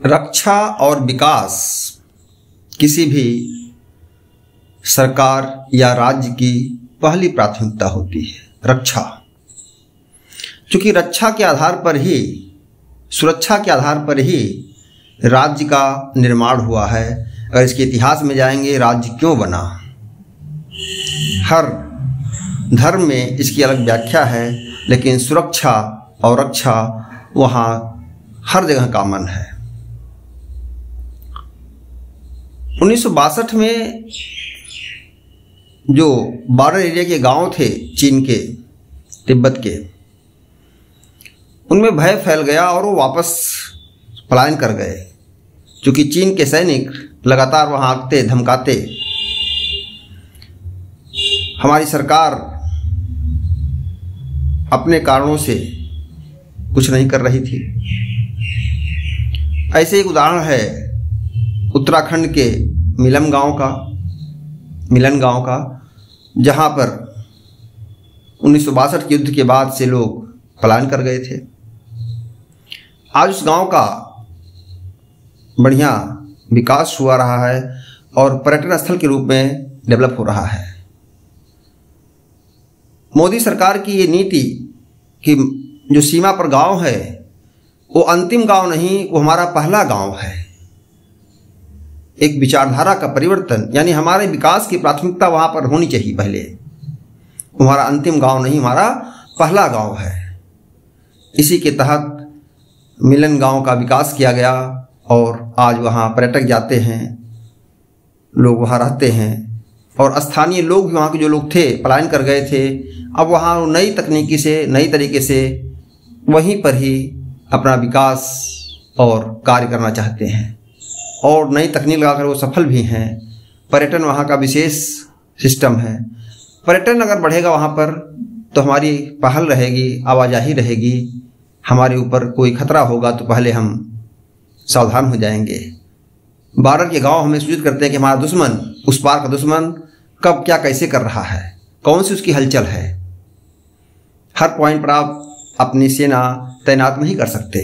रक्षा और विकास किसी भी सरकार या राज्य की पहली प्राथमिकता होती है। रक्षा, क्योंकि रक्षा के आधार पर ही, सुरक्षा के आधार पर ही राज्य का निर्माण हुआ है। अगर इसके इतिहास में जाएंगे, राज्य क्यों बना, हर धर्म में इसकी अलग व्याख्या है, लेकिन सुरक्षा और रक्षा वहाँ हर जगह कॉमन है। 1962 में जो बॉर्डर एरिया के गांव थे चीन के, तिब्बत के, उनमें भय फैल गया और वो वापस पलायन कर गए, क्योंकि चीन के सैनिक लगातार वहाँ आते धमकाते। हमारी सरकार अपने कारणों से कुछ नहीं कर रही थी। ऐसे एक उदाहरण है उत्तराखंड के मिलन गांव का, जहां पर 1962 के युद्ध के बाद से लोग पलायन कर गए थे। आज उस गांव का बढ़िया विकास हुआ रहा है और पर्यटन स्थल के रूप में डेवलप हो रहा है। मोदी सरकार की ये नीति कि जो सीमा पर गांव है वो अंतिम गांव नहीं, वो हमारा पहला गांव है। एक विचारधारा का परिवर्तन, यानी हमारे विकास की प्राथमिकता वहां पर होनी चाहिए पहले। हमारा अंतिम गांव नहीं, हमारा पहला गांव है। इसी के तहत मिलन गांव का विकास किया गया और आज वहां पर्यटक जाते हैं, लोग वहां रहते हैं और स्थानीय लोग भी, वहाँ के जो लोग थे पलायन कर गए थे, अब वहाँ नई तकनीकी से, नई तरीके से वहीं पर ही अपना विकास और कार्य करना चाहते हैं और नई तकनीक लगाकर वो सफल भी हैं। पर्यटन वहाँ का विशेष सिस्टम है। पर्यटन अगर बढ़ेगा वहाँ पर तो हमारी पहल रहेगी, आवाजाही रहेगी। हमारे ऊपर कोई खतरा होगा तो पहले हम सावधान हो जाएंगे। बॉर्डर के गांव हमें सूचित करते हैं कि हमारा दुश्मन, उस पार का दुश्मन कब क्या कैसे कर रहा है, कौन सी उसकी हलचल है। हर पॉइंट पर आप अपनी सेना तैनात नहीं कर सकते।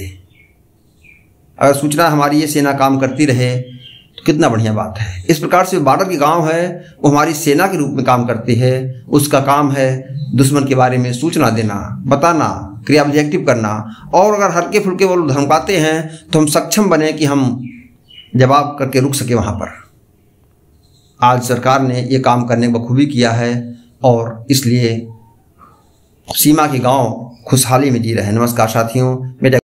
अगर सूचना हमारी ये सेना काम करती रहे तो कितना बढ़िया बात है। इस प्रकार से बॉर्डर के गांव है वो हमारी सेना के रूप में काम करती है। उसका काम है दुश्मन के बारे में सूचना देना, बताना, क्रिया ऑब्जेक्टिव करना। और अगर हल्के फुल्के वो लोग धमकाते हैं तो हम सक्षम बने कि हम जवाब करके रुक सके वहाँ पर। आज सरकार ने ये काम करने बखूबी किया है और इसलिए सीमा के गांव खुशहाली में जी रहे हैं। नमस्कार साथियों, मेरा